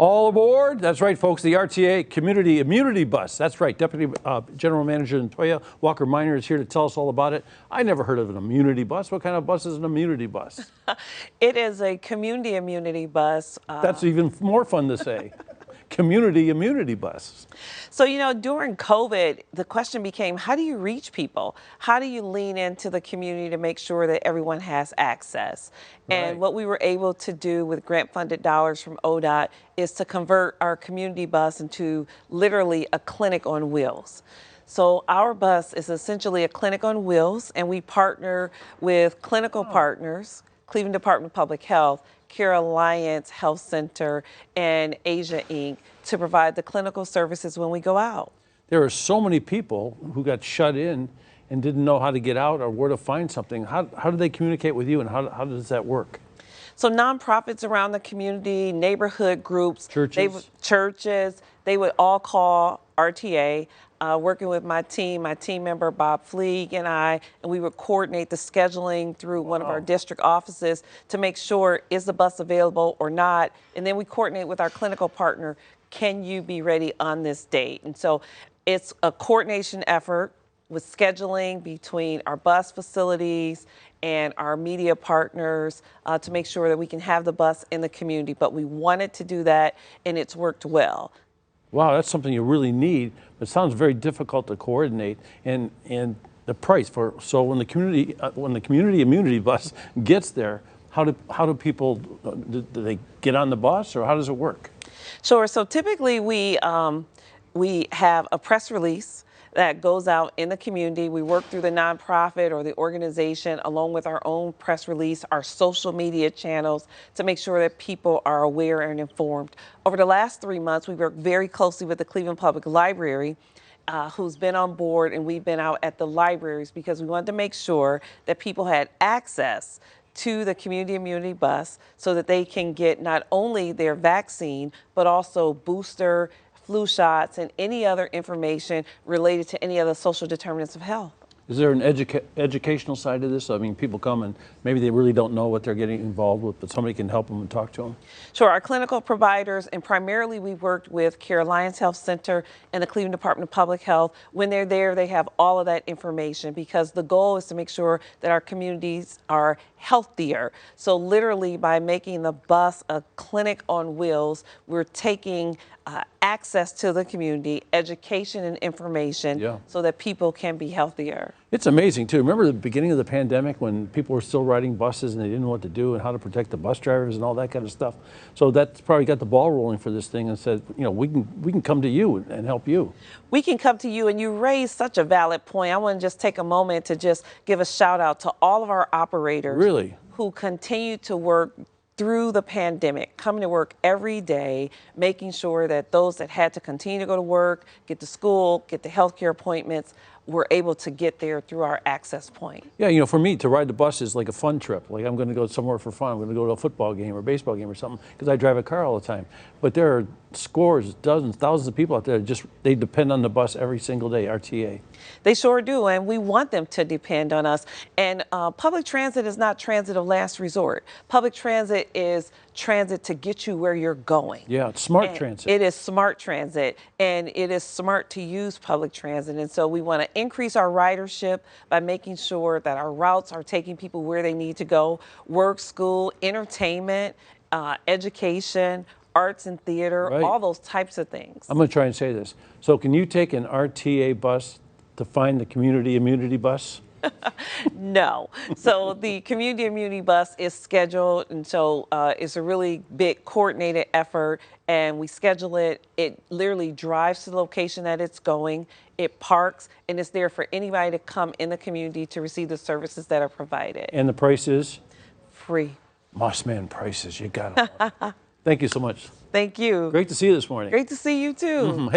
All aboard. That's right, folks. The RTA Community Immunity Bus. That's right. Deputy General Manager Natoya Walker-Minor is here to tell us all about it. I never heard of an immunity bus. What kind of bus is an immunity bus? It is a community immunity bus. That's even more fun to say. Community immunity bus. So, during COVID, the question became, how do you reach people? How do you lean into the community to make sure that everyone has access? And what we were able to do with grant-funded dollars from ODOT is to convert our community bus into literally a clinic on wheels. So our bus is essentially a clinic on wheels, and we partner with clinical partners, Cleveland Department of Public Health, Care Alliance Health Center, and Asia Inc. to provide the clinical services when we go out. There are so many people who got shut in and didn't know how to get out or where to find something. How do they communicate with you, and how does that work? So nonprofits around the community, neighborhood groups, churches, they would all call RTA. Working with my team member Bob Fleeg and I, and we would coordinate the scheduling through one of our district offices to make sure, is the bus available or not? And then we coordinate with our clinical partner, can you be ready on this date? And so it's a coordination effort with scheduling between our bus facilities and our media partners to make sure that we can have the bus in the community. But we wanted to do that, and it's worked well. Wow, that's something you really need. It sounds very difficult to coordinate, and the price for when the community immunity bus gets there, how do people do they get on the bus, or how does it work? Sure. So typically we have a press release that goes out in the community. We work through the nonprofit or the organization along with our own press release, our social media channels, to make sure that people are aware and informed. Over the last 3 months, we worked very closely with the Cleveland Public Library, who's been on board, and we've been out at the libraries because we wanted to make sure that people had access to the community immunity bus so that they can get not only their vaccine, but also booster, flu shots, and any other information related to any other social determinants of health. Is there an educational side to this? I mean, people come and maybe they really don't know what they're getting involved with, but somebody can help them and talk to them. Sure. Our clinical providers, and primarily we worked with Care Alliance Health Center and the Cleveland Department of Public Health. When they're there, they have all of that information because the goal is to make sure that our communities are healthier. So literally by making the bus a clinic on wheels, we're taking access to the community, education and information so that people can be healthier. It's amazing too. Remember the beginning of the pandemic when people were still riding buses and they didn't know what to do and how to protect the bus drivers and all that kind of stuff. So that's probably got the ball rolling for this thing and said, we can come to you and help you. We can come to you, and you raised such a valid point. I want to just take a moment to just give a shout out to all of our operators who continue to work through the pandemic, coming to work every day, making sure that those that had to continue to go to work, get to school, get the healthcare appointments, were able to get there through our access point. Yeah, for me, to ride the bus is like a fun trip. Like I'm going to go somewhere for fun. I'm going to go to a football game or baseball game or something because I drive a car all the time. But there are scores, dozens, thousands of people out there they depend on the bus every single day, RTA. They sure do, and we want them to depend on us. And public transit is not transit of last resort. Public transit is transit to get you where you're going. Yeah, it's smart transit. It is smart transit, and it is smart to use public transit. And so we want to increase our ridership by making sure that our routes are taking people where they need to go: work, school, entertainment, education, arts and theater, all those types of things. I'm going to try and say this. So can you take an RTA bus to find the community immunity bus? No. So the community immunity bus is scheduled, and so it's a really big coordinated effort, and we schedule it. It literally drives to the location that it's going. It parks, and it's there for anybody to come in the community to receive the services that are provided. And the price is? Free. Mossman prices, you got it. Thank you so much. Thank you. Great to see you this morning. Great to see you too.